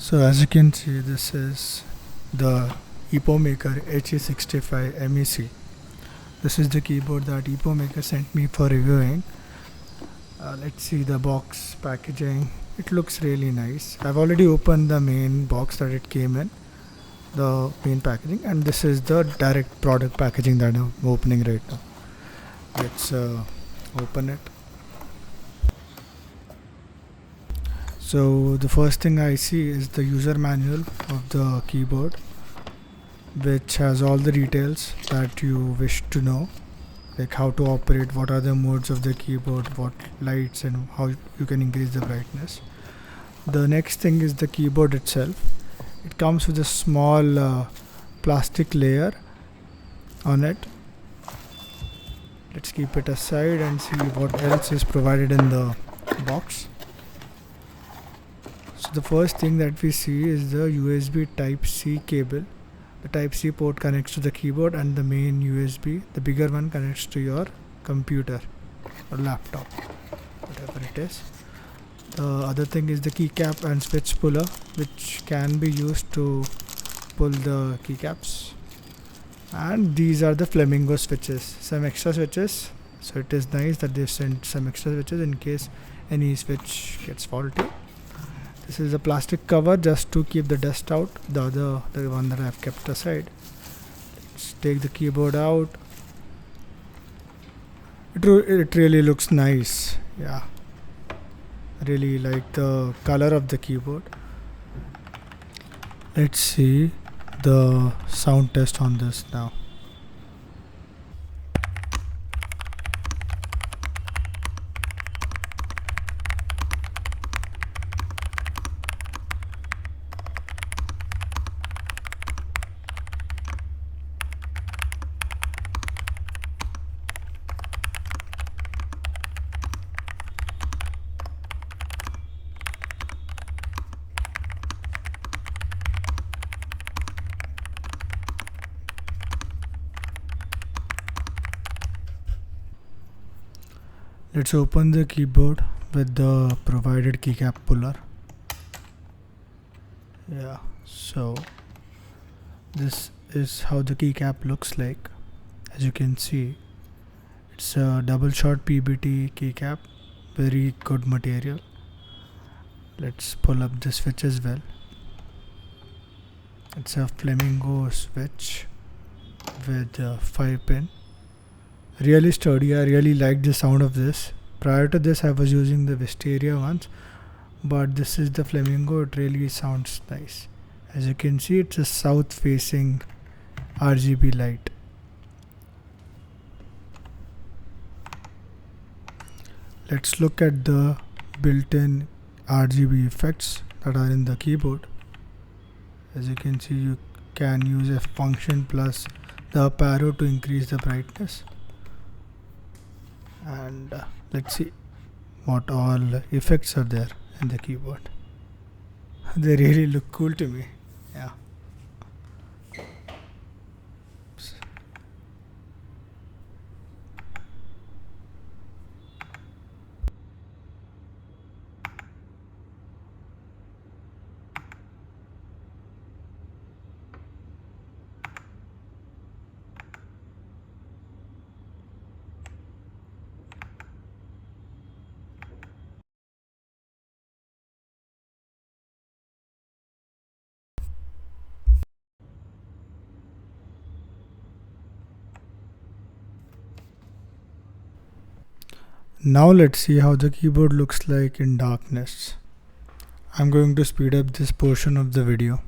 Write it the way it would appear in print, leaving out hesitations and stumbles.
So as you can see, this is the Epomaker HE65 MEC. This is the keyboard that Epomaker sent me for reviewing. Let's see the box packaging. It looks really nice. I've already opened the main box that it came in, the main packaging, and this is the direct product packaging that I'm opening right now. Let's open it. So the first thing I see is the user manual of the keyboard, which has all the details that you wish to know, like how to operate, what are the modes of the keyboard, what lights, and how you can increase the brightness. The next thing is the keyboard itself. It comes with a small plastic layer on it. Let's keep it aside and see what else is provided in the box. So the first thing that we see is the USB Type-C cable. The Type-C port connects to the keyboard, and the main USB, the bigger one, connects to your computer or laptop, whatever it is. The other thing is the keycap and switch puller, which can be used to pull the keycaps. And these are the flamingo switches, some extra switches. So it is nice that they've sent some extra switches in case any switch gets faulty. This is a plastic cover just to keep the dust out, the one that I've kept aside. Let's take the keyboard out. It really looks nice. Yeah, I really like the color of the keyboard. Let's see the sound test on this now. Let's open the keyboard with the provided keycap puller. Yeah, so this is how the keycap looks like. As you can see, it's a double shot PBT keycap, very good material. Let's pull up the switch as well. It's a flamingo switch with a 5-pin. Really sturdy. I really like the sound of this. Prior to this I was using the Wisteria ones, but this is the flamingo. It really sounds nice. As you can see, it's a south facing RGB light. Let's look at the built-in RGB effects that are in the keyboard. As you can see, you can use a function plus the up arrow to increase the brightness. And let's see what all effects are there in the keyboard. They really look cool to me. Yeah. Now let's see how the keyboard looks like in darkness. I'm going to speed up this portion of the video.